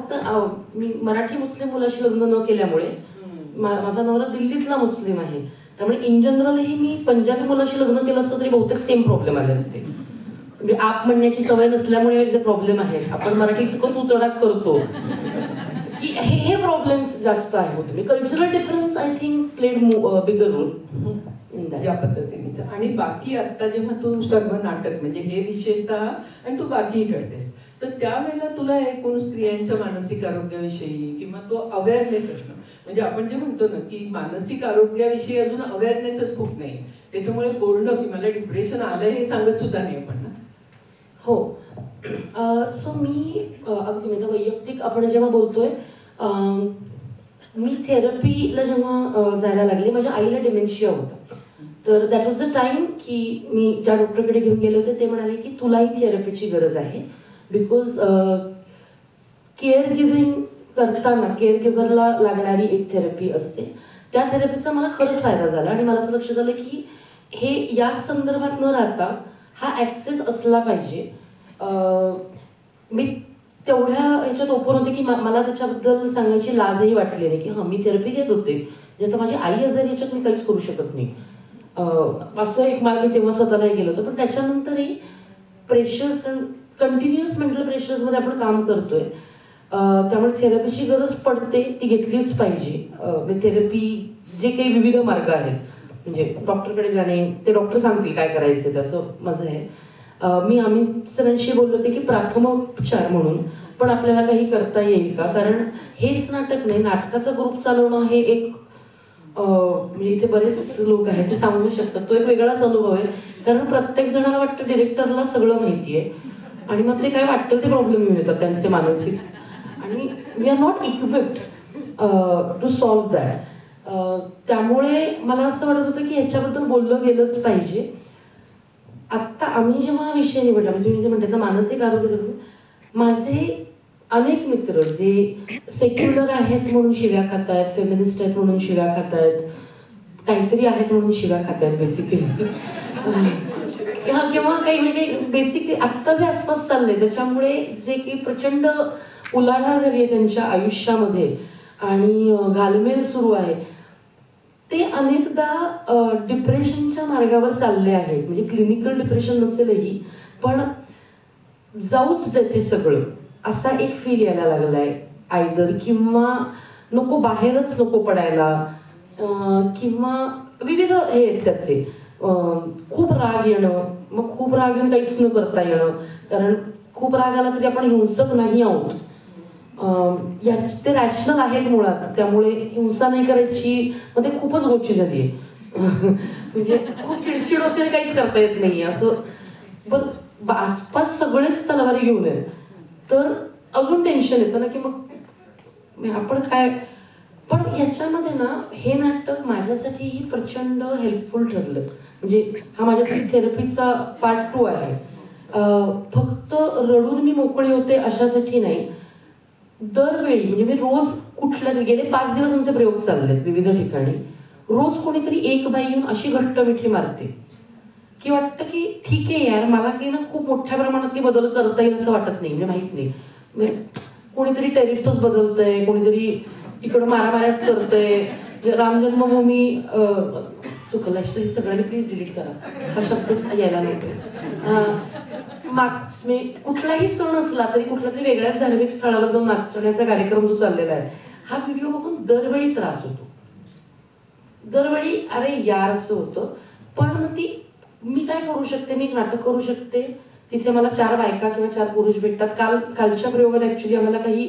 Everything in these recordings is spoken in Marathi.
फक्त मी मराठी मुस्लिम मुलाशी लग्न न केल्यामुळे माझा नवरा दिल्लीतला मुस्लिम आहे, त्यामुळे इन जनरलही मी पंजाबी मुलाशी लग्न केलं असतं तरी बहुतेक सेम प्रॉब्लेम आले असते. म्हणजे आप म्हणण्याची सवय नसल्यामुळे जे प्रॉब्लेम आहे, आपण मराठी इतकं तू तडाक करतो की हे प्रॉब्लेम्स जास्त आहे. Cultural difference I think played bigger role या पद्धतीने. आणि बाकी आता जेव्हा तू सर्व नाटक म्हणजे हे विशेषतः आणि तू बाकीही करतेस, तर त्यावेळेला तुला एकूण स्त्रियांच्या मानसिक आरोग्याविषयी किंवा तो अवेअरनेस असणं, म्हणजे आपण जे म्हणतो ना की मानसिक आरोग्याविषयी अजून अवेअरनेसच खूप नाही, त्याच्यामुळे बोलणं की मला डिप्रेशन आलंय हे सांगत सुद्धा नाही आपण ना. हो. सो मी अगदी म्हणजे वैयक्तिक आपण जेव्हा बोलतोय, मी थेरपीला जेव्हा जायला लागले, माझ्या आईला डिमेन्शिया होता, तर दॅट वॉज द टाइम की मी ज्या डॉक्टरकडे घेऊन गेले होते ते म्हणाले की तुलाही थेरपीची गरज आहे, बिकॉज केअर गिव्हिंग करताना केअर गिव्हरला लागणारी एक थेरपी असते, त्या थेरपीचा मला खरंच फायदा झाला. आणि मला असं लक्षात आलं की हे याच संदर्भात न राहता हा ॲक्सेस असला पाहिजे. मी तेवढ्या ह्याच्यात ओपन होते की मला त्याच्याबद्दल सांगायची लाजही वाटली नाही की हां मी थेरपी घेत होते, म्हणजे आता माझी आई आजारी याच्यात मी काहीच करू शकत नाही. असं एक मागे तेव्हा स्वतःलाही गेलो होतं. पण त्याच्यानंतरही प्रेशर्स, कंटिन्युअस मेंटल प्रेशर्समध्ये आपण काम करतोय, त्यामुळे थेरपीची गरज पडते, ती घेतलीच पाहिजे. थेरपी जे काही विविध मार्ग आहेत, म्हणजे डॉक्टरकडे जाणे, ते डॉक्टर सांगतील काय करायचं तसं माझं आहे. मी अमित सरांशी बोललो होते की प्राथमोपचार म्हणून पण आपल्याला काही करता येईल का, कारण हेच नाटक नाही, नाटकाचा ग्रुप चालवणं हे एक म्हणजे इथे बरेच लोक आहेत ते सांगू शकतात, तो एक वेगळाच अनुभव आहे. कारण प्रत्येक जणाला वाटतं डिरेक्टरला सगळं माहिती आहे आणि मग ते काय वाटतं ते प्रॉब्लेम घेऊन येतात त्यांचे मानसिक, आणि we are not equipped to solve that. त्यामुळे मला असं वाटत होतं की ह्याच्याबद्दल बोललं गेलंच पाहिजे. आत्ता आम्ही जेव्हा विषय निवडला, म्हणजे तुम्ही जे म्हणतात ना मानसिक आरोग्य, माझे अनेक मित्र जे सेक्युलर आहेत म्हणून शिव्या खात आहेत, फेमिनिस्ट आहेत म्हणून शिव्या खात आहेत, काहीतरी आहेत म्हणून शिव्या खात आहेत बेसिकली, किंवा काही म्हणजे बेसिकली आत्ता जे आसपास चाललंय त्याच्यामुळे जे काही प्रचंड उलाढाल झाली आहे त्यांच्या आयुष्यामध्ये आणि घालमेल सुरू आहे, ते अनेकदा डिप्रेशनच्या मार्गावर चालले आहेत. म्हणजे क्लिनिकल डिप्रेशन नसेलही पण जाऊच त्याचे सगळं असा एक फील यायला लागलाय आयदर, किंवा नको बाहेरच नको पडायला, किंवा विविध हे आहेत त्याचे. खूप राग येणं, मग खूप राग येऊन काहीच न करता येणं, कारण खूप राग आला तरी आपण हिंसक नाही आहोत, ते रॅशनल आहेत मुळात, त्यामुळे हिंसा नाही करायची, मग ते खूपच गोची झाली आहे. म्हणजे खूप चिडचिड होते आणि काहीच करता येत नाही असं. पण आसपास सगळेच तलवारी घेऊन आहेत, तर अजून टेन्शन येतं ना की मग आपण काय. पण ह्याच्यामध्ये ना हे नाटक माझ्यासाठीही प्रचंड हेल्पफुल ठरलं. म्हणजे हा माझ्यासाठी थेरपीचा पार्ट 2 आहे. फक्त रडून मी मोकळी होते अशासाठी नाही, दरवेळी म्हणजे मी रोज कुठल्या गेले 5 दिवस आमचे प्रयोग चाललेत विविध ठिकाणी, रोज कोणीतरी एक बाई येऊन अशी घट्ट मिठी मारते की वाटतं की ठीक आहे यार, मला काही ना खूप मोठ्या प्रमाणात बदल करता येईल असं वाटत नाही, म्हणजे माहित नाही. म्हणजे कोणीतरी टेरिसच बदलतंय, कोणीतरी इकडं मारामाऱ्याच करतंय. राम जन्मभूमी चुकलं सगळ्यांनी प्लीज डिलीट करा, हा शब्दच यायला नको. कुठलाही सण असला तरी कुठल्या तरी वेगळ्याच धार्मिक स्थळावर जाऊन नाचण्याचा कार्यक्रम जो चाललेला आहे, हा व्हिडिओ बघून दरवेळी त्रास होतो. दरवेळी अरे यार असं होतं. पण मग ती मी काय करू शकते, मी एक नाटक करू शकते, तिथे मला 4 बायका किंवा 4 पुरुष भेटतात. कालच्या प्रयोगात ऍक्च्युली आम्हाला काही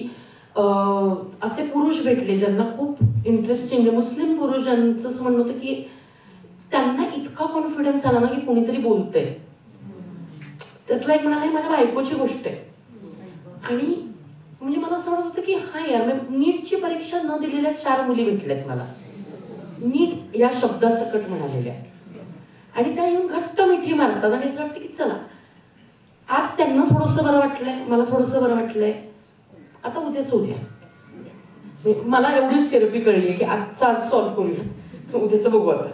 असे पुरुष भेटले ज्यांना खूप इंटरेस्टिंग, मुस्लिम पुरुष ज्यांचं असं म्हणणं होतं की त्यांना इतका कॉन्फिडन्स आला ना की कोणीतरी बोलतंय. त्यातला एक म्हणाला माझ्या बायकोची गोष्ट आहे, आणि म्हणजे मला असं वाटत होतं की हा यार, नीटची परीक्षा न दिलेल्या 4 मुली भेटल्यात मला, नीट या शब्दासकट म्हणालेल्या, आणि त्या येऊन घट्ट मिठी मारतात. आणि असं वाटतं की चला आज त्यांना थोडंसं बरं वाटलंय, मला थोडंसं बरं वाटलंय, आता उद्याच उद्या. मला एवढीच थेरपी कळली की आजचा आज सॉल्व्ह करूया, उद्याचं बघू आता.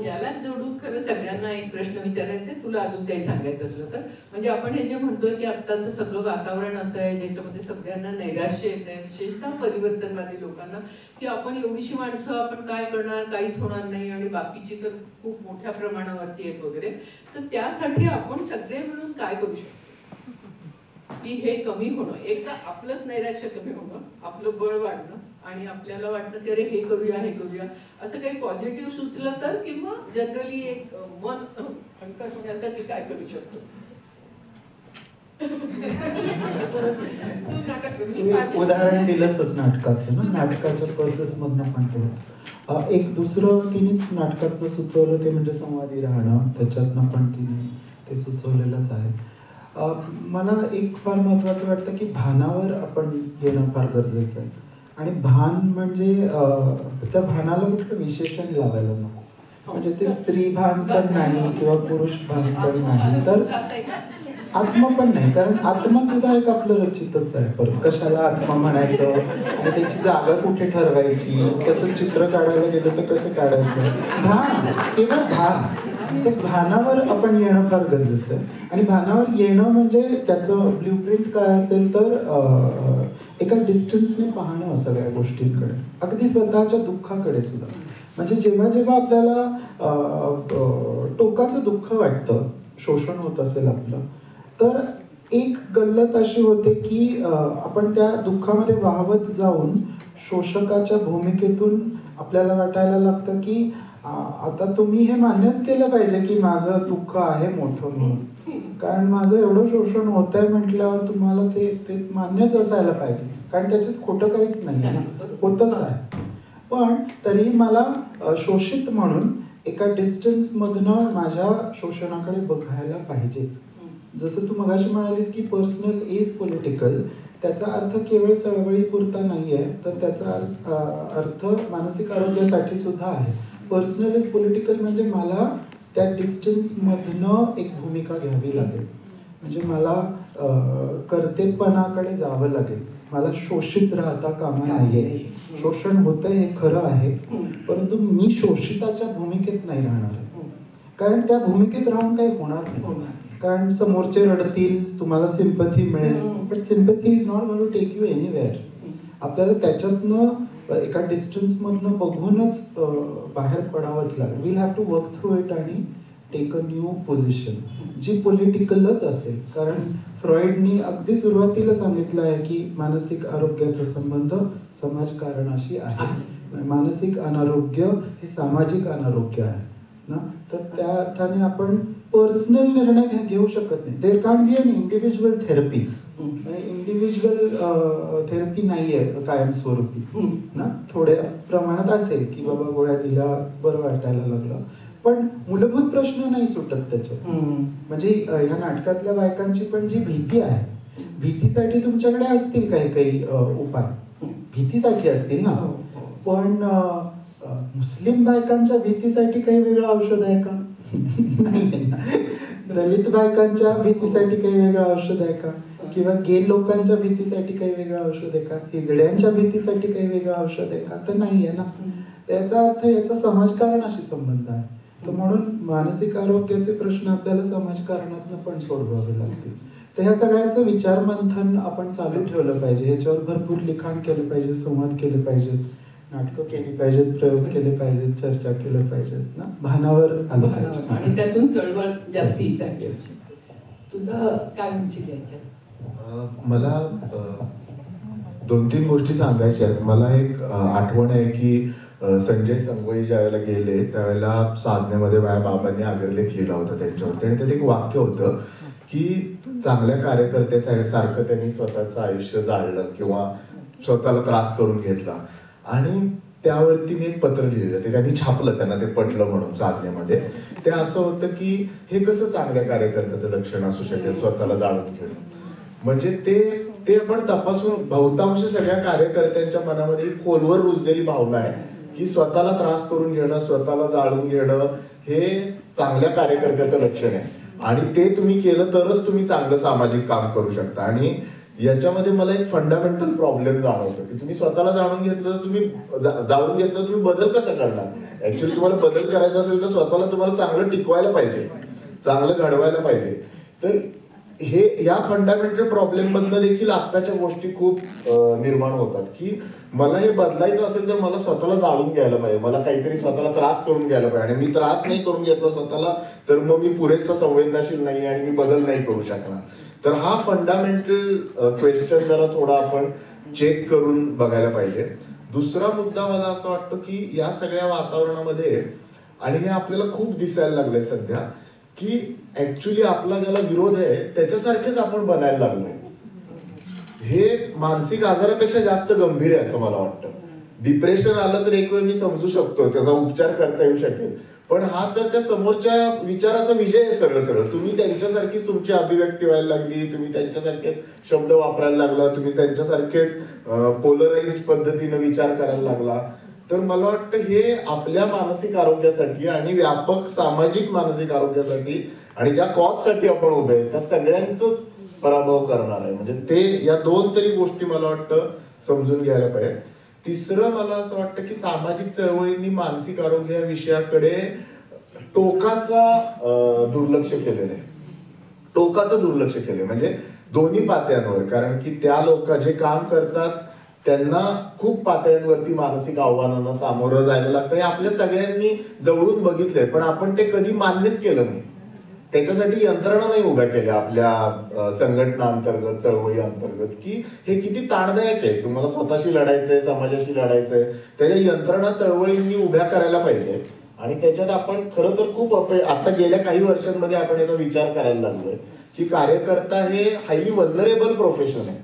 यालाच जोडू खरं सगळ्यांना एक प्रश्न विचारायचा आहे, तुला अजून काही सांगायचं असलं तर. म्हणजे आपण हे जे म्हणतोय की आत्ताचं सगळं वातावरण असं आहे ज्याच्यामध्ये सगळ्यांना नैराश्य येत आहे, विशेषतः परिवर्तनवादी लोकांना, की आपण एवढीशी माणसं आपण काय करणार, काहीच होणार नाही आणि बाकीची तर खूप मोठ्या प्रमाणावरती आहेत वगैरे. तर त्यासाठी आपण सगळे मिळून काय करू शकतो की हे कमी होणं, एकदा आपलंच नैराश्य कमी होणं, आपलं बळ वाढणं आणि आपल्याला वाटतं की अरे हे करूया हे करूया असं काही पॉझिटिव्ह सुचलं तर, किंवा जनरली एक मन हलकं होण्यासाठी काय करू शकतो? तुम्ही उदाहरण दिलंच नाटकाचं ना, नाटकाच्या प्रोसेस मधनं पण ते एक दुसरं तिनेच नाटकातनं सुचवलं ते म्हणजे संवादी राहणं, त्याच्यातनं पण तिने ते सुचवलेलंच आहे. मला एक फार महत्त्वाचं वाटतं की भानावर आपण येणं फार गरजेचं आहे. आणि भान म्हणजे त्या भानाला कुठलं विशेषण लावायला नको. म्हणजे ते स्त्री भान पण नाही किंवा पुरुष भान पण नाही, तर आत्मा पण नाही. कारण आत्मा सुद्धा एक आपलं रचितच आहे. पण कशाला आत्मा म्हणायचं आणि त्याची जागा कुठे ठरवायची, त्याचं चित्र काढायला गेलं तर कसं काढायचं. भान केवळ भान, तर भानावर आपण येणं फार गरजेचं आहे. आणि भानावर येणं म्हणजे त्याचं ब्ल्यूप्रिंट काय असेल तर एका डिस्टन्सने पाहणं सगळ्या गोष्टींकडे, अगदी स्वतःच्या दुःखाकडे सुद्धा. म्हणजे जेव्हा जेव्हा आपल्याला टोकाचं दुःख वाटतं, शोषण होत असेल आपलं, तर एक गल्लत अशी होते की आपण त्या दुःखामध्ये वाहवत जाऊन शोषकाच्या भूमिकेतून आपल्याला वाटायला लागतं की आता तुम्ही हे मान्यच केलं पाहिजे की माझं दुःख आहे मोठं म्हणून, कारण माझं एवढं शोषण होत आहे म्हटल्यावर तुम्हाला ते मान्यच असायला पाहिजे, कारण त्याच्यात खोटं काहीच नाही आहे, होतच आहे. पण तरी मला शोषित म्हणून एका डिस्टन्स मधनं माझ्या शोषणाकडे बघायला पाहिजे. जसं तू मगाशी म्हणालीस की पर्सनल इज पॉलिटिकल, त्याचा अर्थ केवळ चळवळीपुरता नाही आहे, तर त्याचा अर्थ मानसिक आरोग्यासाठी सुद्धा आहे. पर्सनल इज पॉलिटिकल म्हणजे मला त्या डिस्टन्स मधनं एक भूमिका घ्यावी लागेल. म्हणजे मला कर्तेपणाकडे जावं लागेल. मला शोषित राहता कामा नाहीये. शोषण होतंय हे खरं आहे, परंतु मी शोषिताच्या भूमिकेत नाही राहणार, कारण त्या भूमिकेत राहून काही होणार नाही. कारण समोरचे रडतील, तुम्हाला सिंपथी मिळेल, but sympathy is not going to take you anywhere. आपल्याला त्याच्यातनं एका डिस्टन्स मधनं बघूनच बाहेर पडावंच लागेल. We'll have to work through it आणि टेक अ न्यू पोझिशन जी पॉलिटिकलच असेल. कारण फ्रॉइडनी अगदी सुरुवातीला सांगितलं आहे की मानसिक आरोग्याचा संबंध समाजकारणाशी आहे. मानसिक अनारोग्य हे सामाजिक अनारोग्य आहे ना. तर त्या अर्थाने आपण पर्सनल निर्णय घेऊ शकत नाही. There can be an individual therapy. Individual therapy नाही आहे कायमस्वरूपी ना. थोड्या प्रमाणात असेल की बाबा गोळ्या दिल्या बरं वाटायला लागलं, पण मूलभूत प्रश्न नाही सुटत त्याचे. म्हणजे ह्या नाटकातल्या बायकांची पण जी भीती आहे, भीतीसाठी तुमच्याकडे असतील काही काही उपाय, भीतीसाठी असतील ना. पण मुस्लिम बायकांच्या भीतीसाठी काही वेगळं औषध आहे का? नाही. दलित बायकांच्या भीतीसाठी काही वेगळं औषध आहे का? किंवा गे लोकांच्या भीतीसाठी काही वेगळं औषध आहे का? हिजड्यांच्या भीतीसाठी काही वेगळं औषध आहे का? तर नाही आहे ना. त्याचा अर्थ याचा समाजकारणाशी संबंध आहे. तर म्हणून मानसिक आरोग्याचे प्रश्न आपल्याला समाजकारणातून पण सोडवावे लागतील. तर ह्या सगळ्याचं विचार मंथन आपण चालू ठेवलं पाहिजे. ह्याच्यावर भरपूर लिखाण केलं पाहिजे, संवाद केले पाहिजेत, नाटकं केली पाहिजेत, प्रयोग केले पाहिजेत, चर्चा केलं पाहिजेत ना. भानावर आलं पाहिजे आणि त्यातून चळवळ जास्ती झाली. तुला काय म्हणशील याच्यात? मला 2-3 गोष्टी सांगायच्या आहेत. मला एक आठवण आहे की संजय संगोई ज्यावेळेला गेले त्यावेळेला साधनेमध्ये माझ्या बाबांनी आग्रलेख लिहिला होता त्यांच्यावरती, आणि त्यात एक वाक्य होतं की चांगल्या कार्यकर्त्यासारखं त्यांनी स्वतःचं आयुष्य जाळलं किंवा स्वतःला त्रास करून घेतला. आणि त्यावरती मी एक पत्र लिहिलं, ते त्यांनी छापलं, त्यांना ते पटलं म्हणून साधनेमध्ये. ते असं होतं की हे कसं चांगल्या कार्यकर्त्याचं लक्षण असू शकेल, स्वतःला जाळून घेणं. म्हणजे ते आपण तपासून, बहुतांश सगळ्या कार्यकर्त्यांच्या मनामध्ये खोलवर रुजलेली भावना आहे की स्वतःला त्रास करून घेणं, स्वतःला जाळून घेणं हे चांगल्या कार्यकर्त्याचं लक्षण आहे. आणि ते तुम्ही केलं तरच तुम्ही चांगलं सामाजिक काम करू शकता. आणि याच्यामध्ये मला एक फंडामेंटल प्रॉब्लेम जाणवतो की तुम्ही स्वतःला जाणून घेतलं तर तुम्ही जाणून घेतलं तर तुम्ही बदल कसा करणार. ऍक्च्युली तुम्हाला बदल करायचा असेल तर स्वतःला तुम्हाला चांगलं टिकवायला पाहिजे, चांगलं घडवायला पाहिजे. तर हे या फंडामेंटल प्रॉब्लेम मधनं देखील आत्ताच्या गोष्टी खूप निर्माण होतात की मला हे बदलायचं असेल तर मला स्वतःला जाळून घ्यायला पाहिजे, मला काहीतरी स्वतःला त्रास करून घ्यायला पाहिजे. आणि मी त्रास नाही करून घेतला स्वतःला तर मग मी पुरेसा संवेदनशील नाही आणि मी बदल नाही करू शकणार. तर हा फंडामेंटल क्वेश्चन जरा थोडा आपण चेक करून बघायला पाहिजे. दुसरा मुद्दा मला असं वाटतं की या सगळ्या वातावरणामध्ये, आणि हे आपल्याला खूप दिसायला लागलंय सध्या, की ऍक्च्युली आपला ज्याला विरोध आहे त्याच्यासारखेच आपण बनायला लागलोय. हे मानसिक आजारापेक्षा जास्त गंभीर आहे असं मला वाटतं. डिप्रेशन आलं तर एक वेळ मी समजू शकतो, त्याचा उपचार करता येऊ शकेल, पण हा तर त्या समोरच्या विचाराचा विजय आहे. सरळ तुम्ही त्यांच्यासारखीच तुमची अभिव्यक्ती व्हायला लागली, तुम्ही त्यांच्यासारखे शब्द वापरायला लागला, तुम्ही त्यांच्यासारखेच पोलराइज्ड पद्धतीने विचार करायला लागला. तर मला वाटतं हे आपल्या मानसिक आरोग्यासाठी आणि व्यापक सामाजिक मानसिक आरोग्यासाठी आणि ज्या कॉजसाठी आपण उभे आहे त्या सगळ्यांचाच पराभव करणार आहे. म्हणजे ते या दोन तरी गोष्टी मला वाटतं समजून घ्यायला पाहिजे. तिसरं मला असं वाटतं की सामाजिक चळवळींनी मानसिक आरोग्य या विषयाकडे टोकाचा दुर्लक्ष केलेलं आहे. टोकाचं दुर्लक्ष केले म्हणजे दोन्ही पातळ्यांवर. कारण की त्या लोक जे काम करतात त्यांना खूप पातळ्यांवरती मानसिक आव्हानांना सामोरं जायला लागतं. हे आपल्या सगळ्यांनी जवळून बघितलंय, पण आपण ते कधी मान्यच केलं नाही. त्याच्यासाठी यंत्रणा नाही उभ्या केल्या आपल्या संघटना अंतर्गत, चळवळी अंतर्गत, की हे किती ताणदायक आहे. तुम्हाला स्वतःशी लढायचंय, समाजाशी लढायचंय, त्याच्या यंत्रणा चळवळींनी उभ्या करायला पाहिजे. आणि त्याच्यात आपण खरं तर खूप आता गेल्या काही वर्षांमध्ये आपण याचा विचार करायला लागलोय की कार्यकर्ता हे हायली वल्नरेबल प्रोफेशन आहे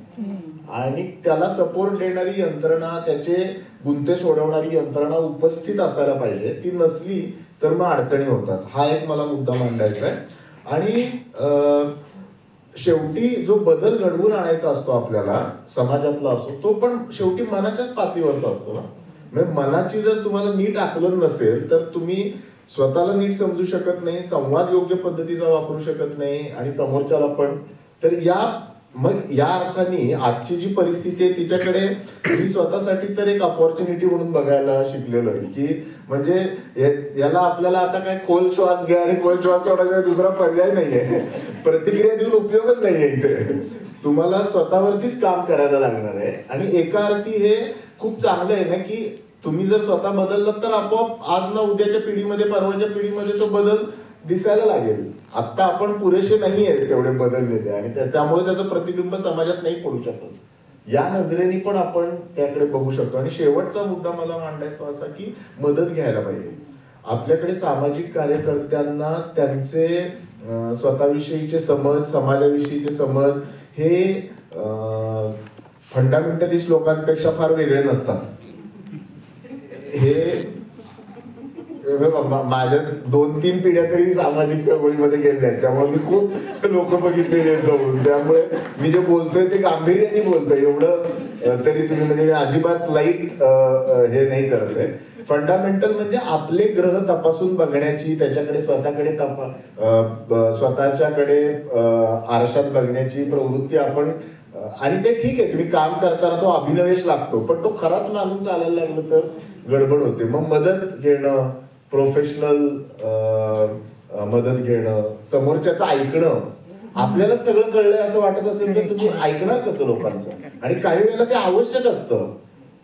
आणि त्याला सपोर्ट देणारी यंत्रणा, त्याचे गुंते सोडवणारी यंत्रणा उपस्थित असायला पाहिजे. ती नसली तर मग अडचणी होतात. हा एक मला मुद्दा मांडायचा आहे. आणि शेवटी जो बदल घडवून आणायचा असतो आपल्याला, समाजातला असतो, तो पण शेवटी मनाच्याच पातळीवरचा असतो ना. म्हणजे मनाची जर तुम्हाला नीट आकलन नसेल तर तुम्ही स्वतःला नीट समजू शकत नाही, संवाद योग्य पद्धतीचा वापरू शकत नाही आणि समोरच्याला पण. तर या अर्थाने आजची जी परिस्थिती आहे तिच्याकडे मी स्वतःसाठी तर एक अपॉर्च्युनिटी म्हणून बघायला शिकलेलो आहे की म्हणजे याला आपल्याला आता काय खोल श्वास घ्या आणि खोल श्वास सोडायचा दुसरा पर्याय नाहीये. प्रतिक्रिया देऊन उपयोगच नाहीये इथे. तुम्हाला स्वतःवरतीच काम करायला लागणार आहे. आणि एका अर्थी हे खूप चांगलं आहे ना की तुम्ही जर स्वतः बदललात तर आपोआप आज ना उद्याच्या पिढीमध्ये, परवाच्या पिढीमध्ये तो बदल दिसायला लागेल. आता आपण पुरेसे नाही आहेत तेवढे बदललेले आणि त्यामुळे त्याचं प्रतिबिंब समाजात नाही पडू शकत. या नजरेने पण आपण त्याकडे बघू शकतो. आणि शेवटचा मुद्दा मला मांडायचा असा की मदत घ्यायला पाहिजे. आपल्याकडे सामाजिक कार्यकर्त्यांना त्यांचे स्वतःविषयीचे समज, समाजाविषयीचे समज हे फंडामेंटलिस्ट लोकांपेक्षा फार वेगळे नसतात. हे माझ्या 2-3 पिढ्या तरी सामाजिक चळवळीमध्ये गेल्या आहेत, त्यामुळे मी खूप लोक बघितलेले आहेत जवळून. त्यामुळे मी जे बोलतोय ते गांभीर्याने बोलतोय. एवढं तरी तुम्ही म्हणजे अजिबात लाईट हे नाही करत आहे. फंडामेंटल म्हणजे आपले ग्रह तपासून बघण्याची, त्याच्याकडे स्वतःकडे स्वतःच्याकडे आरशात बघण्याची प्रवृत्ती आपण, आणि ते ठीक आहे, तुम्ही काम करताना तो अभिनवेश लागतो, पण तो खराच मानून चालायला लागलं तर गडबड होते. मग मदत घेणं, प्रोफेशनल मदत घेणं, समोरच्याचं ऐकणं. आपल्याला सगळं कळलंय असं वाटत असेल तर तुम्ही ऐकणार कसं लोकांचं. आणि काही वेळेला ते आवश्यक असतं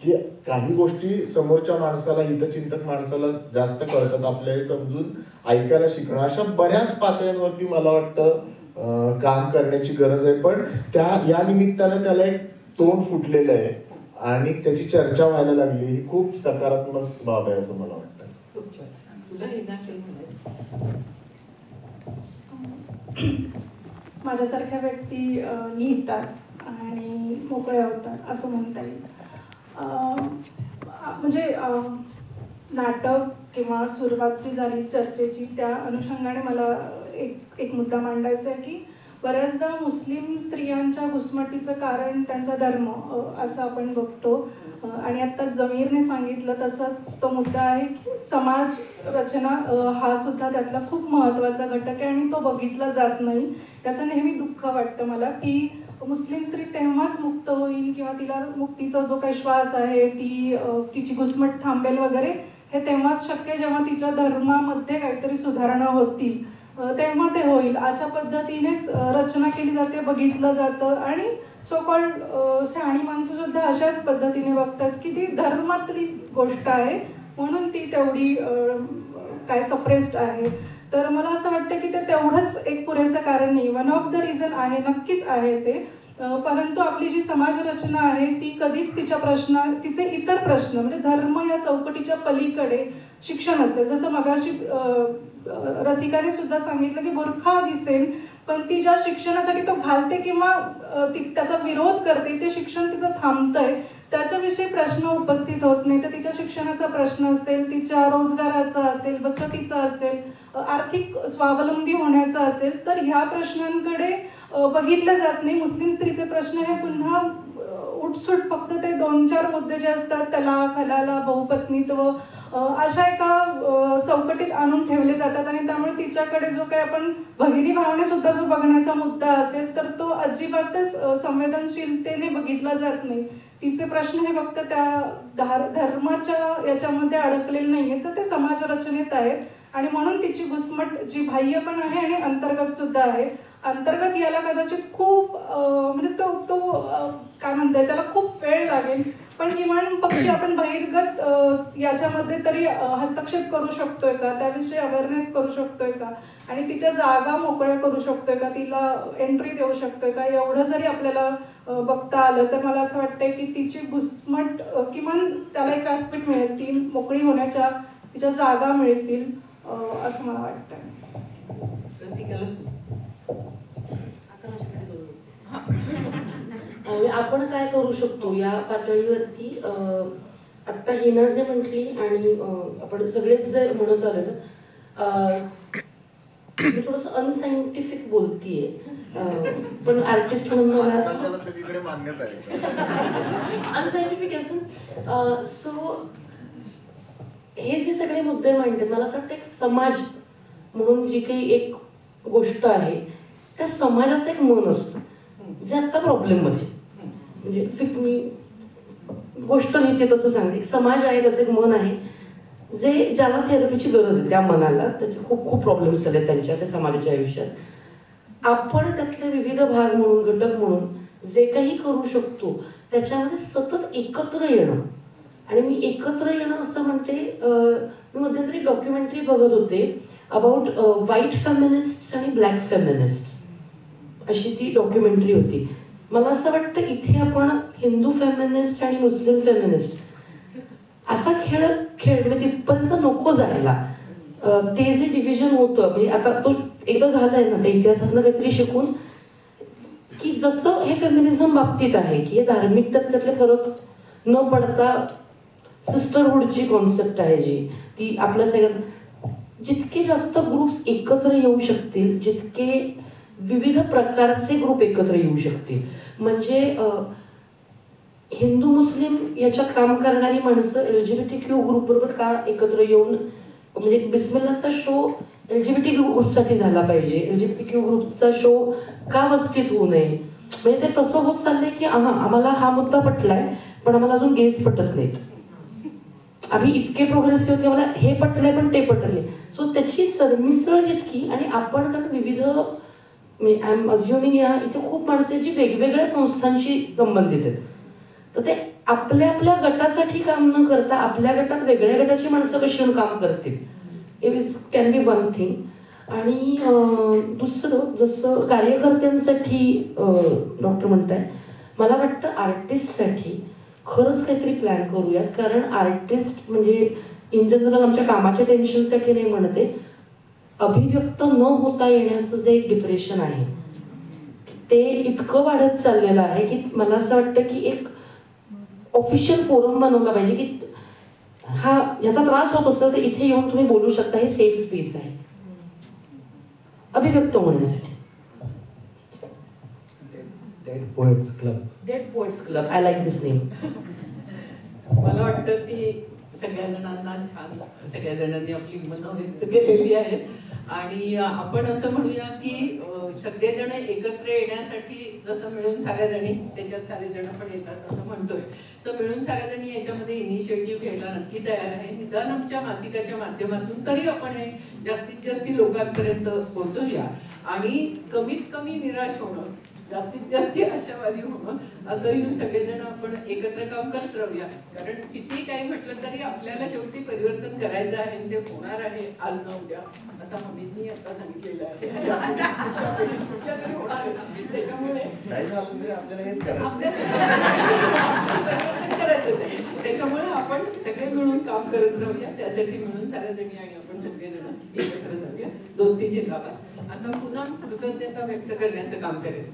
की काही गोष्टी समोरच्या माणसाला, हितचिंतक माणसाला जास्त कळतात, आपल्या हे समजून ऐकायला शिकणं. अशा बऱ्याच पातळ्यांवरती मला वाटतं काम करण्याची गरज आहे. पण या निमित्तानं त्याला एक तोंड फुटलेलं आहे आणि त्याची चर्चा व्हायला लागली. ही खूप सकारात्मक बाब आहे असं मला वाटतं. तुला माझ्यासारख्या व्यक्ती लिहितात आणि मोकळ्या होतात असं म्हणता येईल. म्हणजे नाटक किंवा सुरुवात जी झाली चर्चेची त्या अनुषंगाने मला एक मुद्दा मांडायचा आहे की बऱ्याचदा मुस्लिम स्त्रियांच्या घुसमटीचं कारण त्यांचा धर्म असं आपण बघतो. आणि आता जमीरने सांगितलं तसंच तो मुद्दा आहे की समाज रचना हा सुद्धा त्यातला खूप महत्त्वाचा घटक आहे आणि तो बघितला जात नाही. त्याचं नेहमी दुःख वाटतं मला की मुस्लिम स्त्री तेव्हाच मुक्त होईल किंवा तिला मुक्तीचा जो काही श्वास आहे तिची घुसमट थांबेल वगैरे, हे तेव्हाच शक्य जेव्हा तिच्या धर्मामध्ये काहीतरी सुधारणा होतील, तेव्हा ते होईल. अशा पद्धतीनेच रचना केली जाते, बघितलं जातं. आणि सो कॉल्ड शहाणी माणसं सुद्धा अशाच पद्धतीने बघतात की ती धर्मातली गोष्ट आहे म्हणून ती तेवढी काय सप्रेस्ड आहे. तर मला असं वाटतं की ते तेवढंच एक पुरेसं कारण नाही. वन ऑफ द रिझन आहे, नक्कीच आहे ते. परंतु आपली जी समाजरचना आहे ती कधीच तिचे इतर प्रश्न म्हणजे धर्म या चौकटीच्या पलीकडे शिक्षण असेल. जसं मगाशी रसिकाने सुद्धा सांगितलं की बुरखा दिसेल, पण ती ज्या शिक्षणासाठी तो घालते किंवा त्याचा विरोध करते ते शिक्षण तिचं थांबतंय, त्याच्याविषयी प्रश्न उपस्थित होत नाही. तर तिच्या शिक्षणाचा प्रश्न असेल, तिच्या रोजगाराचा असेल, बचतीचा असेल, आर्थिक स्वावलंबी होण्याचा असेल, तर ह्या प्रश्नांकडे बघितलं जात नाही. मुस्लिम स्त्रीचे प्रश्न हे पुन्हा उठसूट फक्त ते 2-4 मुद्दे जे असतात, तलाक, हलाला, बहुपत्नीत्व, अशा एका चौकटीत आणून ठेवले जातात. आणि त्यामुळे तिच्याकडे जो काही आपण भगिनी भावने सुद्धा जो बघण्याचा मुद्दा असेल तर तो अजिबातच संवेदनशीलतेने बघितला जात नाही. तिचे प्रश्न हे फक्त त्या धर्माच्या याच्यामध्ये अडकलेले नाहीये, तर ते समाजरचनेत आहेत. आणि म्हणून तिची घुसमट जी बाह्य पण आहे आणि अंतर्गत सुद्धा आहे. अंतर्गत याला कदाचित खूप म्हणजे तो काय म्हणताय त्याला खूप वेळ लागेल, पण किमान पक्षी आपण बहिर्गत याच्यामध्ये तरी हस्तक्षेप करू शकतोय का, त्याविषयी अवेअरनेस करू शकतोय का, आणि तिच्या जागा मोकळ्या करू शकतोय का, तिला एंट्री देऊ शकतोय का, एवढं जरी आपल्याला बघता आलं तर मला असं वाटतंय की तिची घुसमट किमान त्याला एक व्यासपीठ मिळेल, ती मोकळी होण्याच्या तिच्या जागा मिळतील असं मला वाटतंय. आपण काय करू शकतो या पातळीवरती, आता हिना जे म्हटली आणि आपण सगळेच जे म्हणत आलो ना, मी थोडंसं अनसायंटिफिक बोलतीये, पण आर्टिस्ट म्हणून मला अनसायंटिफिक असून सो हे जे सगळे मुद्दे मांडतात, मला असं वाटतं एक समाज म्हणून जी काही एक गोष्ट आहे त्या समाजाचं एक मन असतं जे आता प्रॉब्लेममध्ये, म्हणजे मी गोष्ट लिहिते तसं सांगते, समाज आहे त्याचं एक मन आहे जे ज्याला थेरपीची गरज आहे, त्या मनाला त्याचे खूप खूप प्रॉब्लेम्स झाले त्यांच्या त्या समाजाच्या आयुष्यात. आपण त्यातले विविध भाग म्हणून, घटक म्हणून जे काही करू शकतो त्याच्यामध्ये सतत एकत्र येणं. आणि मी एकत्र येणं असं म्हणते, मी मध्यंतरी डॉक्युमेंटरी बघत होते अबाउट व्हाईट फेमिनिस्ट आणि ब्लॅक फेमिनिस्ट, अशी ती डॉक्युमेंटरी होती. मला असं वाटतं इथे आपण हिंदू फेमिनिस्ट आणि मुस्लिम फेमिनिस्ट असा खेळ म्हणजे तिथपर्यंत नको जायला. ते जे डिव्हिजन होतं म्हणजे आता तो एकदा झालंय ना त्या इतिहासातनं काहीतरी शिकून, की जसं हे फेमिनिझम बाबतीत आहे की हे धार्मिक त्यातले फरक न पडता सिस्टरहुडची कॉन्सेप्ट आहे जी ती आपल्या सगळ्या, जितके जास्त ग्रुप्स एकत्र येऊ शकतील, जितके विविध प्रकारचे ग्रुप एकत्र येऊ शकतील, म्हणजे हिंदू मुस्लिम याच्यात काम करणारी माणसं LGBTQ ग्रुप बरोबर का एकत्र येऊन, म्हणजे बिस्मिल्लाचा शो LGBTQ ग्रुपसाठी झाला पाहिजे, LGBTQ ग्रुपचा शो का वस्तीत होऊ नये. म्हणजे ते तसं होत चाललंय की आम्हाला हा मुद्दा पटलाय पण आम्हाला अजून गेज पटत नाहीत, आम्ही इतके प्रोग्रेसिव्ह की मला हे पटलंय पण ते पटले. सो त्याची सरमिसळ जितकी, आणि आपण कारण विविध आय एम अज्युमिंग या इथे खूप माणसं जी वेगवेगळ्या संस्थांशी संबंधित आहेत, तर ते आपल्या आपल्या गटासाठी काम न करता आपल्या गटात वेगळ्या गटाची माणसं कशी येऊन काम करतील, it can be one thing. आणि दुसरं जसं कार्यकर्त्यांसाठी डॉक्टर म्हणताय, मला वाटतं आर्टिस्टसाठी खरंच काहीतरी प्लॅन करूयात, कारण आर्टिस्ट म्हणजे इन जनरल आमच्या कामाच्या टेन्शनसाठी नाही म्हणते, अभिव्यक्त न होता येण्याचं जे एक डिप्रेशन आहे ते इतकं वाढत चाललेलं आहे की मला असं वाटतं की एक ऑफिशियल फोरम बनवला पाहिजे की हा याचा त्रास होत असेल तर इथे येऊन तुम्ही बोलू शकता, हे सेफ स्पेस आहे अभिव्यक्त होण्यासाठी. Dead poets club. Dead poets club, I like this name. मला वाटतं की सगळ्या जणांना छान, सगळ्या जणांनी आपली मनं व्यक्त केलेली आहेत. आणि आपण असं म्हणूया की सगळेजण एकत्र येण्यासाठी जसं मिळून साऱ्याजणी, त्याच्यात सारेजण पण येतात असं म्हणतोय, तर मिळून साऱ्याजणी याच्यामध्ये इनिशिएटिव्ह घ्यायला नक्की तयार आहे. निदान आमच्या मासिकाच्या माध्यमातून तरी आपण हे जास्तीत जास्त लोकांपर्यंत पोहोचवूया आणि कमीत कमी निराश होणं, जास्तीत जास्त आशावादी होणं, असं येऊन सगळेजण आपण एकत्र काम करत राहूया. कारण किती काही म्हटलं तरी आपल्याला शेवटी परिवर्तन करायचं आहे आणि ते होणार आहे आज न उद्या, असं मम्मींनी आता सांगितलेलं आहे. त्याच्यामुळे त्याच्यामुळे आपण सगळे मिळून काम करत राहूया. त्यासाठी मिळून साऱ्याजणी आणि आपण सगळेजण एकत्र जाऊया. दोस्ती जिंदाबाद. आता पुन्हा कृतज्ञता व्यक्त करण्याचं काम करेल.